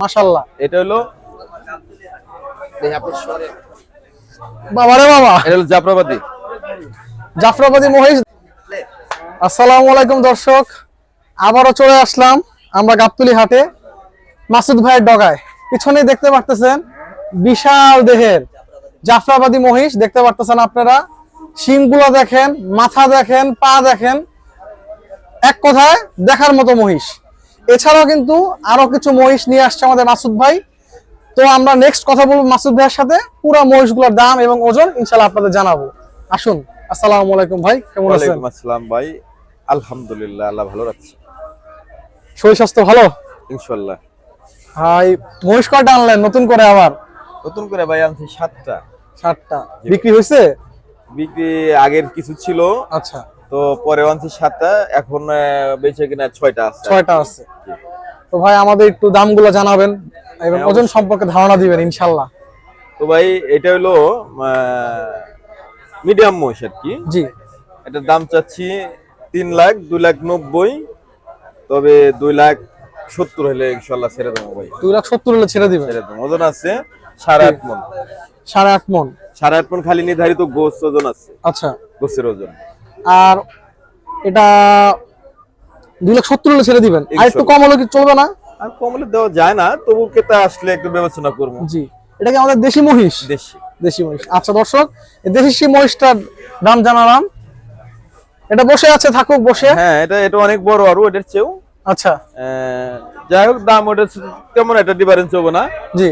মাশাআল্লাহ। এটা হলো বাবা রে বাবা, এটা হলো জাফরাবাদী। জাফরাবাদী মহিষ। আসসালামু আলাইকুম দর্শক, আবারও চলে আসলাম আমরা গাবতলী হাটে মাসুদ ভাইয়ের ডগায়। পিছনে দেখতে পারতেছেন বিশাল দেহের জাফরাবাদী মহিষ দেখতে পারতেছেন আপনারা। শিংগুলো দেখেন, মাথা দেখেন, পা দেখেন, এক কথায় দেখার মতো মহিষ। এছাড়াও কিন্তু আরো কিছু মহিষ নিয়ে আসছে আমাদের মাসুদ ভাই। তো আমরা নেক্সট কথা বলবো মাসুদ ভাইয়ের সাথে, পুরো মহিষগুলোর দাম এবং ওজন ইনশাআল্লাহ আপনাদের জানাবো। আসুন। আসসালামু আলাইকুম ভাই, কেমন আছেন? ওয়ালাইকুম আসসালাম ভাই, আলহামদুলিল্লাহ, আল্লাহ ভালো রাখছে। শরীর স্বাস্থ্য ভালো ইনশাআল্লাহ। ভাই? মহিষ কয়টা আনলেন নতুন করে আবার? নতুন করে ভাই আনছি 7টা। 7টা বিক্রি হয়েছে? বিক্রি আগের কিছু ছিল, আচ্ছা, তো পরে আনছি 7টা, এখন বেঁচে কিনা 6টা আছে। 6টা আছে। তো ভাই আমাদের একটু দামগুলো জানাবেন এবং হ্যাঁ, ওজন সম্পর্কে ধারণা দিবেন ইনশাআল্লাহ। তো ভাই এটা হলো মিডিয়াম মহিষ আর কি। জি। এটার দাম চাচ্ছি 3,00,000, 2,90,000, তবে 2,70,000 হলে ইনশাআল্লাহ ছেড়ে দেবো ভাই। 2,70,000 হলে ছেড়ে দিবেন? ছেড়ে দেবো। ওজন আছে 8.5 মণ। 8.5 মণ? 8.5 মণ খালি নির্ধারিত গোস ওজন আছে। আচ্ছা, গোসের ওজন। আর এটা 2,70,000 হলে ছেড়ে দিবেন? আর একটু কম হলে কি চলবে না? আর কমলে দেওয়া যায় না, তবু ক্রেতা আসলে একটু বিবেচনা করবো। জি। এটা কি আমাদের দেশি মহিষ? দেশি। দেশি মহিষ। আচ্ছা দর্শক, এই দেশি মহিষটার দাম জানালাম। এটা বসে আছে, থাকুক বসে। হ্যাঁ, এটা অনেক বড় আরো এটার চেয়েও। আচ্ছা, যাই হোক, দাম ওটা তেমন একটা ডিফারেন্স হবে না। জি।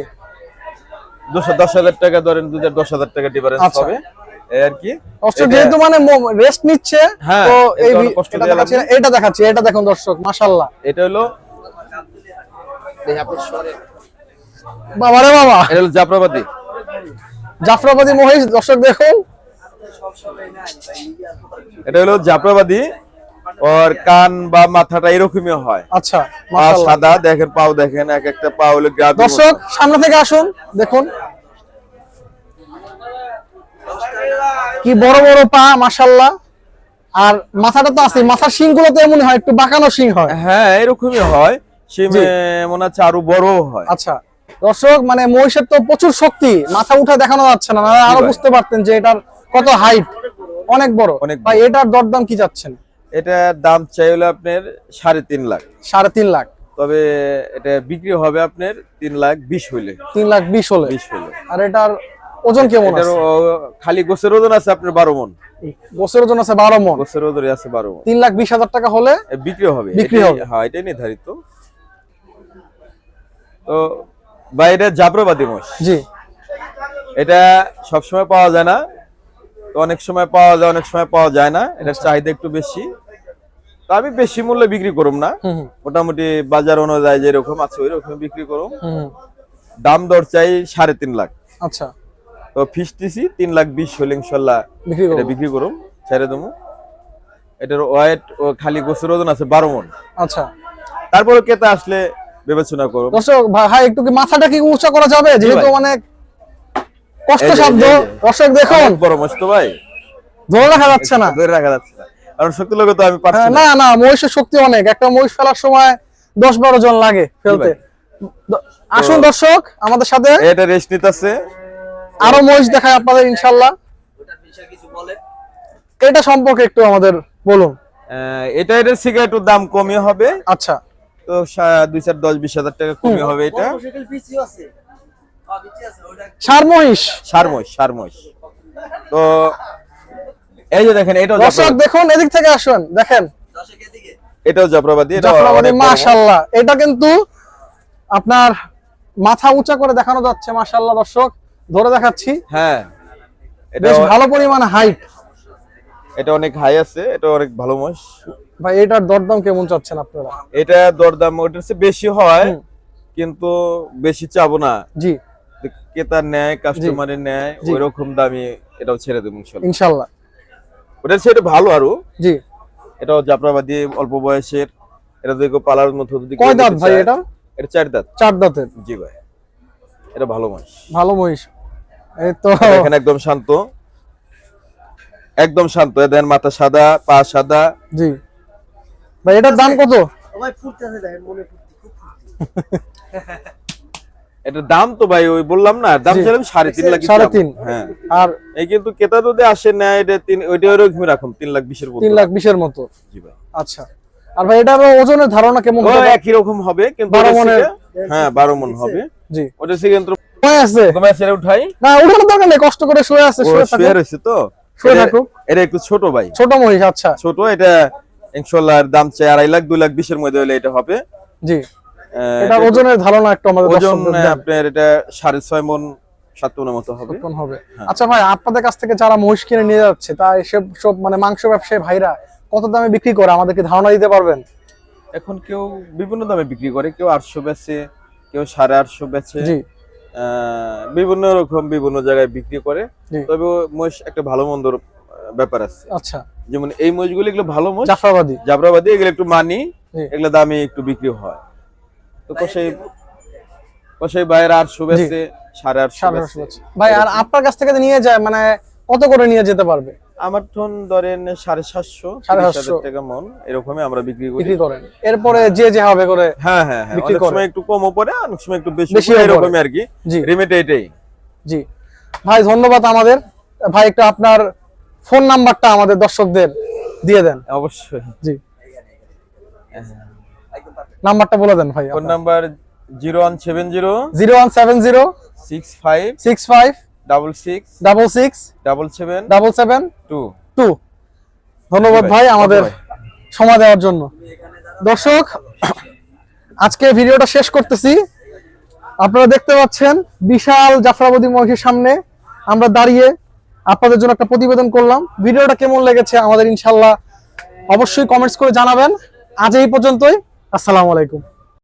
10,000 টাকা ধরেন, 10,000 টাকা ডিফারেন্স আচ্ছা। হবে এই আর কি। যেহেতু মানে রেস্ট নিচ্ছে, হ্যাঁ, তো এই কষ্ট এটা দিয়ে দেখাচ্ছি না, এটা দেখাচ্ছি। এটা দেখুন দর্শক, মাশাআল্লাহ। এটা হলো বাবা রে বাবা, এটা হলো জাফরাবাদী। জাফরাবাদী মহিষ দর্শক দেখুন। এটা হলো জাফরাবাদী, ওর কান বা মাথাটা এরকমই হয়। আচ্ছা, পা মাশাআল্লাহ। সাদা, দেখেন পাও দেখেন, এক একটা পা হলো গ্রাবি। দর্শক সামনে থেকে আসুন, দেখুন কি বড় বড় পা, মাশাআল্লাহ। আর মাথাটা তো আছে, মাথার শিংগুলো তো এমনই হয়, একটু বাঁকানো শিং হয়। হ্যাঁ, এরকমই হয়। সে মনে হচ্ছে আরো বড় হয়। আচ্ছা দর্শক, মানে মহিষের তো প্রচুর শক্তি, মাথা উঠে দেখানো যাচ্ছে না, আরো বুঝতে পারতেন যে এটার কত হাইট, অনেক বড়। ভাই এটার দরদাম কি যাচ্ছেন? এটার দাম চাই হলো আপনার 3.5 লাখ। 3.5 লাখ? তবে এটা বিক্রি হবে আপনার 3,20,000 হইলে। 3,20,000 হলে? 20 হলে। আর এটার ওজন কেমন আছে? খালি গোছের ওজন আছে আপনার 12 মণ। গোছের ওজন আছে 12 মণ? গোছের ওজন আছে 12 মণ। 3,20,000 টাকা হলে বিক্রি হবে। বিক্রি হবে? হ্যাঁ, এটাই নির্ধারিত। তো ভাই এটা জাফরাবাদী মহিষ। জি। এটা সবসময় পাওয়া যায় না, তো অনেক সময় পাওয়া যায়, অনেক সময় পাওয়া যায় না। এটার চাহিদা একটু বেশি, তো আমি বেশি মূল্যে বিক্রি করুম না, মোটামুটি বাজার অনুযায়ী যেরকম আছে ওই রকম বিক্রি করুম। দাম দর চাই 3.5 লাখ। আচ্ছা, তো ফিক্সড 3,20,000 হলে ইনশাআল্লাহ এটা বিক্রি করুম, ছেড়ে দেবো। এটার ওয়েট ও খালি গোছের ওজন আছে 12 মণ। আচ্ছা, তারপরে ক্রেতা আসলে বিবেচনা করুন। দর্শক ভাই একটু কি মাথাটা কি উঁচা করা যাবে, যেহেতু মানে কষ্টসাধ্য? দর্শক দেখুন, বড় মহিষ তো ভাই, ধরে রাখা যাচ্ছে না। ধরে রাখা যাচ্ছে না, কারণ শক্তি লোক তো আমি পারছি না না, মহিষের শক্তি অনেক। একটা মহিষ ফেলার সময় 10-12 জন লাগে ফেলতে। আসুন দর্শক আমাদের সাথে, এটা রেস্ট নিতেছে। আরো মহিষ দেখায় আপনাদের ইনশাআল্লাহ। এটা সম্পর্কে একটু আমাদের বলুন। এটার থেকে একটু দাম কমই হবে। আচ্ছা, তো 2,10,000-20,000 টাকা কমই হবে। এটা ষাঁড় মহিষ? ষাঁড় মহিষ। তো এই যে দেখেন, এটাও দর্শক দেখুন, এদিক থেকে আসুন, দেখেন এটাও জাফরাবাদী। মাশাআল্লাহ। এটা কিন্তু আপনার মাথা উঁচা করে দেখানো যাচ্ছে, মাশাআল্লাহ। দর্শক ধরে দেখাচ্ছি। হ্যাঁ, বেশ ভালো পরিমাণে হাইট। এটা অনেক হাই আছে, এটা অনেক ভালো মহিষ। ভাই এটার দরদাম কেমন চাচ্ছেন আপনারা? এটা দরদাম ওটার চেয়ে বেশি হয়, কিন্তু বেশি চাবো না। জি। ক্রেতার ন্যায়, কাস্টমারের ন্যায় ওইরকম দামে এটাও ছেড়ে দেবো ইনশাআল্লাহ। ওটার চেয়ে ভালো আরো। জি। এটাও জাফরাবাদী, অল্প বয়সের। এটা দেখো পালার মতো। কয় দাঁত ভাই এটা? এটা 4 দাঁত। 4 দাঁতের? জি ভাই, এটা ভালো মহিষ। ভালো মহিষ। এই তো এখানে একদম শান্ত, একদম শান্ত। এদের মাথা সাদা, পা সাদা। জি ভাই, এটার দাম কত? ভাই ফুটতেছে, দেখেন মনে ফুটতে খুব ফুটতে। এটা দাম তো ভাই ওই বললাম না, দাম জি। ছিলাম 3.5 লাখ। 3.5। হ্যাঁ, আর এই কিন্তু ক্রেতা যদি আসে না, এটা ওইটা ওরকম রাখুন 3,20,000 মতো। 3,20,000 মতো। জি ভাই। আচ্ছা, আর ভাই এটার ওজনের ধারণা কেমন ও হবে? একই রকম হবে, কিন্তু 12 ওটা মনের। থেকে- হ্যাঁ 12 মণ হবে। জি, ওটা থেকে কিন্তু সময় আছে কমে ছেড়ে উঠাই। না, উঠানোর দরকার নেই, কষ্ট করে শুয়ে আছে, ও শুয়ে শুয়ে থাকুক। রয়েছে তো, শুয়ে এটা- থাকুক। এটা একটু ছোট ভাই, ছোট মহিষ। আচ্ছা, ছোট। এটা ইনশাআল্লাহ এর দাম চাই 2.5 লাখ, 2,20,000 এর মধ্যে হলে এটা হবে। জি। এটা এটা ওজনের ধারণা একটু আমাদের ওজন দর্শকদের দেন। আপনার এটা 6.5 মণ 7 মণের মতো হবে। কতক্ষণ হবে? আচ্ছা ভাই, আপনাদের কাছ থেকে যারা মহিষ কিনে নিয়ে যাচ্ছে, তা এসব সব মানে মাংস ব্যবসায়ী ভাইরা কত দামে বিক্রি করে আমাদেরকে ধারণা দিতে পারবেন? এখন কেউ বিভিন্ন দামে বিক্রি করে, কেউ 800 বেচে, কেউ 850 বেচে। জি, বিভিন্ন রকম বিভিন্ন জায়গায় বিক্রি করে। জি। তবে মহিষ একটা ভালো মন্দর ব্যাপার আছে। আচ্ছা, যেমন এই মহিষগুলো এগুলো ভালো মহিষ, জাফরাবাদী। জাফরাবাদী, এগুলো একটু মানি, জি। এগুলো দামে একটু বিক্রি হয়। তো কষাই বাইরে 800 বেচে, 850 বেচে। ভাই, আর আপনার কাছ থেকে নিয়ে যায় মানে কত করে নিয়ে যেতে পারবে? আমার টন ধরেন 750, 750 টাকা মন, এরকমই আমরা বিক্রি করি। বিক্রি করেন, এরপরে যে যে হবে করে। হ্যাঁ হ্যাঁ হ্যাঁ, বিক্রি অনেক করে। সময় একটু কমও পড়ে, অনেক সময় একটু বেশি বেশিও পড়ে, পড়ে। এরকমই আর কি। জি। রেমিট এটাই। জি ভাই, ধন্যবাদ আমাদের। ভাই একটু আপনার ফোন নাম্বারটা আমাদের দর্শকদের দিয়ে দেন। অবশ্যই। জি, নাম্বারটা বলে দেন ভাই। Phone number 0170 0170 65 65 66 66 77 77 2। 2। ধন্যবাদ জি ভাই, ভাই আমাদের ধন্যবাদ। সময় দেওয়ার জন্য। দর্শক, আজকে ভিডিওটা শেষ করতেছি। আপনারা দেখতে পাচ্ছেন বিশাল জাফরাবাদী মহিষের সামনে আমরা দাঁড়িয়ে আপনাদের জন্য একটা প্রতিবেদন করলাম। ভিডিওটা কেমন লেগেছে আমাদের ইনশাল্লাহ অবশ্যই কমেন্টস করে জানাবেন। আজ এই পর্যন্তই। আসসালামু আলাইকুম।